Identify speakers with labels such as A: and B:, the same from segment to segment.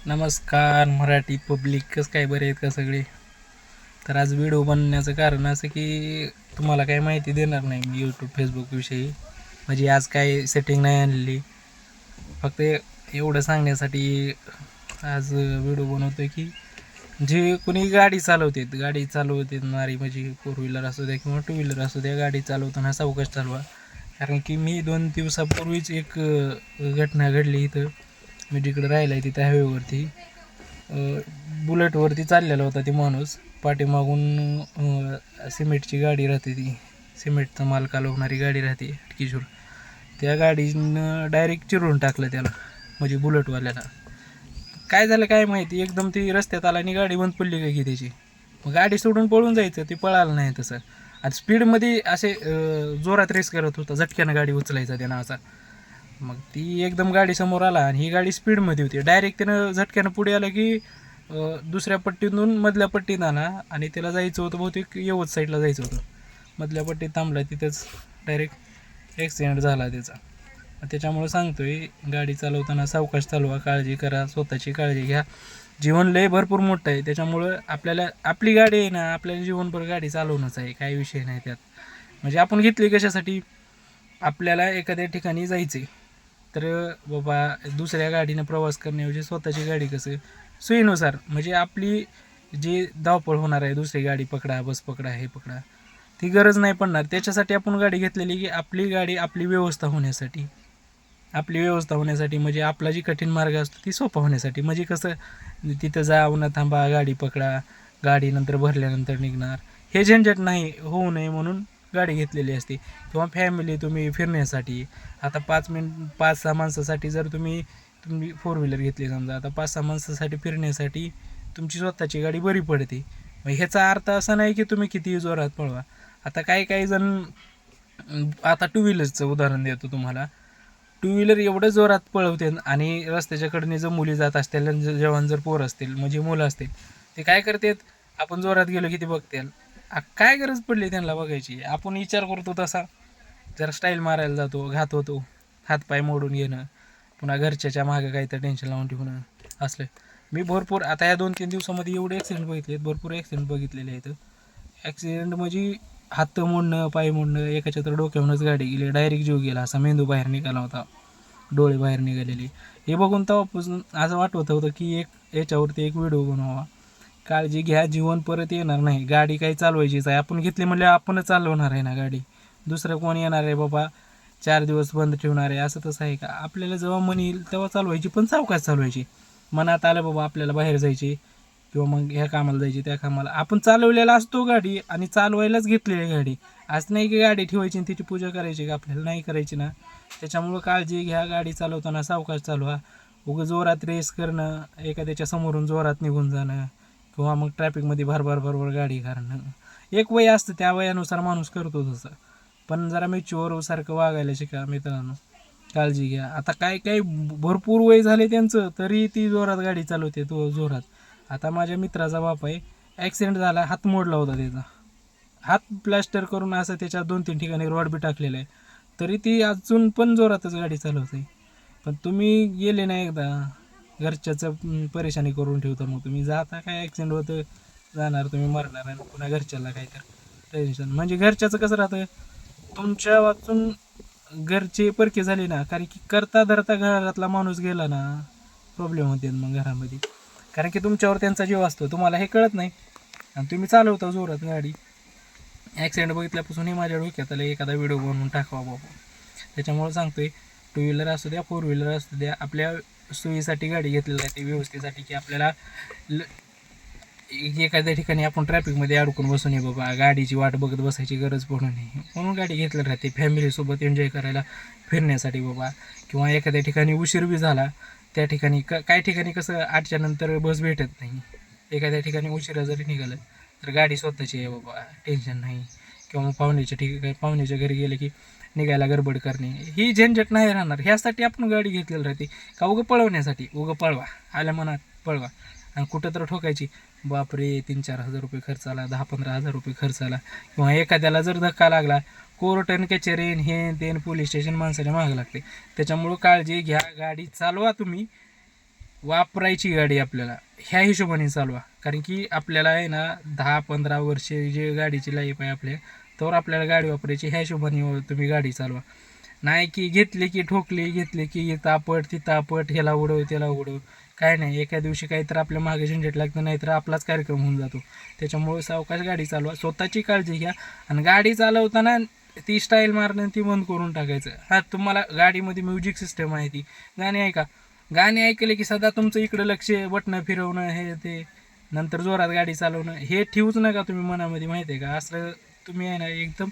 A: नमस्कार मराठी पब्लिक, कसं काय बरे आहेत का सगळे. तर आज व्हिडिओ बनवण्याचं कारण असं की तुम्हाला काही माहिती देणार नाही मी यूट्यूब फेसबुकविषयी. म्हणजे आज काय सेटिंग नाही आणली, फक्त एवढं सांगण्यासाठी आज व्हिडिओ बनवतो आहे की जे कोणी गाडी चालवते म्हणजे फोर व्हीलर असू द्या किंवा टू व्हीलर असू द्या, गाडी चालवताना सावकाश चालवा. कारण की मी 2 दिवसापूर्वीच एक घटना घडली इथं. मी जिकडं राहिला आहे तिथं हायवेवरती बुलेटवरती चाललेला होता ती माणूस. पाठीमागून सिमेंटची गाडी राहते, ती सिमेंटचा माल कालवणारी गाडी राहते किशोर. त्या गाडीनं डायरेक्ट चिरून टाकलं त्याला, म्हणजे बुलेटवाल्याला. काय झालं काय माहिती, एकदम ती रस्त्यात आला आणि गाडी बंद पडली काय की त्याची. मग गाडी सोडून पळून जायचं, ते पळालं नाही तसं. आणि स्पीडमध्ये असे जोरात रेस करत होता, झटक्यानं गाडी उचलायचा त्यानं असा. मग ती एकदम गाडी समोर आला आणि ही गाडी स्पीडमध्ये होती. डायरेक्ट त्यानं झटक्यानं पुढे आलं की दुसऱ्या पट्टीतून मधल्या पट्टीत आला आणि त्याला जायचं होतं बहुतेक यवत साईडला जायचं होतं. मधल्या पट्टीत थांबला, तिथंच डायरेक्ट ॲक्सिडेंट झाला त्याचा. त्याच्यामुळं सांगतोय, गाडी चालवताना सावकाश चालवा, काळजी करा, स्वतःची काळजी घ्या. जीवन लय भरपूर मोठं आहे, त्याच्यामुळं आपल्याला आपली गाडी आहे ना, आपल्याला जीवनभर गाडी चालवणंच आहे, काही विषय नाही त्यात. म्हणजे आपण घेतली कशासाठी, आपल्याला एखाद्या ठिकाणी जायचं आहे. तर बाबा दुसऱ्या गाडीनं प्रवास करण्याऐवजी स्वतःची गाडी कसं सोयीनुसार, म्हणजे आपली जी धावपळ होणार आहे, दुसरी गाडी पकडा, बस पकडा, हे पकडा, ती गरज नाही पडणार. त्याच्यासाठी आपण गाडी घेतलेली की आपली गाडी आपली व्यवस्था होण्यासाठी म्हणजे आपला जी कठीण मार्ग असतो ती सोपा होण्यासाठी. म्हणजे कसं, तिथं जाऊ न थांबा, गाडी पकडा, गाडी नंतर भरल्यानंतर निघणार, हे झंझट नाही होऊ नये म्हणून गाडी घेतलेली असते. किंवा फॅमिली तुम्ही फिरण्यासाठी, आता 5-6 माणसासाठी जर तुम्ही फोर व्हीलर घेतली समजा, आता 5-6 माणसासाठी फिरण्यासाठी तुमची स्वतःची गाडी बरी पडते. मग ह्याचा अर्थ असा नाही की तुम्ही कितीही जोरात पळवा. आता काही जण, आता टू व्हीलरचं उदाहरण देतो तुम्हाला. टू व्हीलर एवढं जोरात पळवते आणि रस्त्याच्या कडेने जर मुली जात असतील, जवान जर पोर असतील म्हणजे मुलं असतील, ते काय करतात, आपण जोरात गेलो की ते बघतील. काय गरज पडली त्यांना बघायची. आपण विचार करतो तसा, जरा स्टाईल मारायला जातो, घात होतो, हातपाय मोडून घेणं, पुन्हा घरच्याच्या मागं काहीतरी टेन्शन लावून ठेवणं असलं. मी भरपूर आता या 2-3 दिवसामध्ये एवढे ॲक्सिडेंट बघितले आहेत, भरपूर ॲक्सिडेंट बघितलेले आहेत. ॲक्सिडेंट म्हणजे हात मोडणं, पाय मोडणं, एकाच्या तर डोक्यावरूनच गाडी गेली, डायरेक्ट जीव गेला, असा मेंदू बाहेर निघाला होता, डोळे बाहेर निघालेले. हे बघून तेव्हापासून असं वाटत होतं की याच्यावरती एक व्हिडिओ बनवावा. काळजी घ्या, जीवन परत येणार नाही. गाडी काही चालवायचीच आहे, आपण घेतली म्हणजे आपणच चालवणार आहे ना गाडी. दुसरं कोण येणार आहे बाबा 4 दिवस बंद ठेवणार आहे, असं तसं आहे का. आपल्याला जेव्हा मन येईल तेव्हा चालवायची, पण सावकाश चालवायची. मनात आलं बाबा आपल्याला बाहेर जायचे किंवा मग ह्या कामाला जायची, त्या कामाला, आपण चालवलेला असतो गाडी आणि चालवायलाच घेतलेली गाडी. असं नाही की गाडी ठेवायची आणि तिची पूजा करायची का, आपल्याला नाही करायची ना. त्याच्यामुळं काळजी घ्या, गाडी चालवताना सावकाश चालवा. उगं जोरात रेस करणं, एखाद्याच्या समोरून जोरात निघून जाणं किंवा मग ट्रॅफिकमध्ये भरभर गाडी करणं, एक वय असतं, त्या वयानुसार माणूस करतो तसं. पण जरा सारखं वागायला शिका मित्रांनो. काळजी घ्या. आता काय भरपूर वय झाले त्यांचं, तरी ती जोरात गाडी चालवते, तो जोरात. आता माझ्या मित्राचा बाप आहे, ॲक्सिडेंट झाला, हात मोडला होता त्याचा. हात प्लॅस्टर करून असं त्याच्या 2-3 ठिकाणी रॉड बी टाकलेला आहे, तरी ती अजून पण जोरातच गाडी चालवते. पण तुम्ही गेले नाही एकदा, घरच्याचं परेशानी करून ठेवता. मग तुम्ही जाता, काय ॲक्सिडेंट होतं, जाणार तुम्ही, मरणार आणि पुन्हा घरच्याला काय तर टेन्शन. म्हणजे घरच्याचं कसं राहतं, तुमच्या वाचून घरचे परके झाले ना, कारण की करता धरता घरातला माणूस गेला ना, प्रॉब्लेम होते मग घरामध्ये. कारण की तुमच्यावर त्यांचा जीव असतो, तुम्हाला हे कळत नाही आणि तुम्ही चालवता जोरात गाडी. ॲक्सिडेंट बघितल्यापासून हे माझ्या डोक्यात आलं, एखादा व्हिडिओ बनवून टाकावा बाबा. त्याच्यामुळे सांगतोय, टू व्हीलर असू द्या, फोर व्हीलर असू द्या, आपल्या सोयीसाठी गाडी घेतलेली आहे, ती व्यवस्थेसाठी, की आपल्याला एखाद्या ठिकाणी आपण ट्रॅफिकमध्ये अडकून बसू नये बाबा, गाडीची वाट बघत बसायची गरज पडू नये म्हणून गाडी घेतली राहते. फॅमिलीसोबत एन्जॉय करायला, फिरण्यासाठी बाबा. किंवा एखाद्या ठिकाणी उशीर बी झाला, त्या ठिकाणी काही ठिकाणी कसं 8च्या नंतर बस भेटत नाही, एखाद्या ठिकाणी उशिरा जरी निघालं तर गाडी स्वतःची आहे बाबा, टेन्शन नाही. किंवा मग पाहुण्याच्या घरी गेले की निघायला गडबड करणे, ही झंझट नाही राहणार. ह्यासाठी आपण गाडी घेतलेली राहते का, उगं पळवण्यासाठी. उगं पळवा, आल्या मनात पळवा आणि कुठं तर ठोकायची, बापरे 3-4 हजार रुपये खर्च आला, 10-15 हजार रुपये खर्च आला. किंवा एखाद्याला जर धक्का लागला, कोर्ट आणि कचेरीन हे तेन पोलीस स्टेशन माणसाच्या मागं लागते. त्याच्यामुळं काळजी घ्या, गाडी चालवा तुम्ही, वापरायची गाडी आपल्याला ह्या हिशोबाने चालवा. कारण की आपल्याला आहे ना 10-15 वर्षे जे गाडीची लाईफ आहे आपल्या, तर आपल्याला गाडी वापरायची ह्या हिशोबाने तुम्ही गाडी चालवा. नाही की घेतली की ठोकली, घेतली की इथं आपट तिथं आपट, ह्याला उडव त्याला उडव. काय नाही, एका दिवशी काहीतर आपल्या मागे झंझट लागतं, नाहीतर आपलाच कार्यक्रम होऊन जातो. त्याच्यामुळे सावकाश गाडी चालवा, स्वतःची काळजी घ्या. आणि गाडी चालवताना ती स्टाईल मारणं ती बंद करून टाकायचं. हा, तुम्हाला गाडीमध्ये म्युझिक सिस्टम आहे, ती गाणी ऐका. गाणी ऐकले की सदा तुमचं इकडं लक्ष, बटणं फिरवणं हे ते, नंतर जोरात गाडी चालवणं हे ठेवूच नका तुम्ही मनामध्ये, माहिती आहे का. असं तुम्ही आहे ना एकदम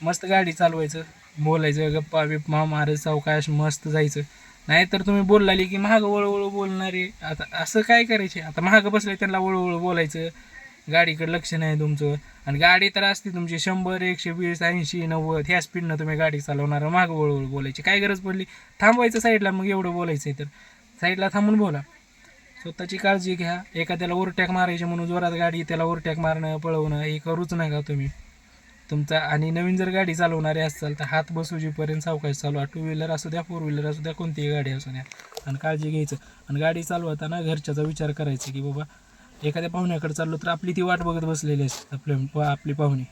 A: मस्त गाडी चालवायचं, बोलायचं, गप्पा बिप्पा मारत सावकाश मस्त जायचं. नाहीतर तुम्ही बोललाली की महाग वळवळ बोलणारे. आता असं काय करायचे, आता महाग बसले त्यांना वळवळ बोलायचं, गाडीकडे लक्ष नाही तुमचं. आणि गाडी तर असते तुमची 100, 120, 80, 90 ह्या स्पीडनं तुम्ही गाडी चालवणार, माग वळवळ बोलायची काय गरज पडली. थांबवायचं साईडला, मग एवढं बोलायचं आहे तर साईडला थांबून बोला. स्वतःची काळजी घ्या. एखाद्याला ओव्हरटॅक मारायचे म्हणून जोरात गाडी त्याला ओव्हरटॅक मारणं पळवणं हे करूच नका तुम्ही तुमचा. आणि नवीन जर गाडी चालवणारे असाल तर हात बसूजीपर्यंत सावकाश चालवा. 2 व्हीलर असू द्या, 4 व्हीलर असू द्या, कोणतीही गाडी असू द्या. आणि काळजी घ्यायचं. आणि गाडी चालवताना घरच्याचा विचार करायचा की बाबा एखाद्या पाहुण्याकडे चाललो तर आपली ती वाट बघत बसलेली असते, आपली पाहुणे.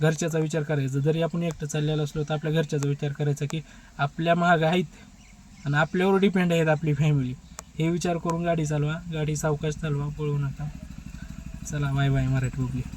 A: घरच्याचा विचार करायचा. जरी आपण एकटं चाललेलं असलो तर आपल्या घरच्याचा विचार करायचा की आपल्या मागं आहेत आणि आपल्यावर डिपेंड आहेत आपली फॅमिली. हे विचार करून गाडी चालवा. गाडी सावकाश चालवा, पळवू नका. चला, बाय बाय मराठी बघूया.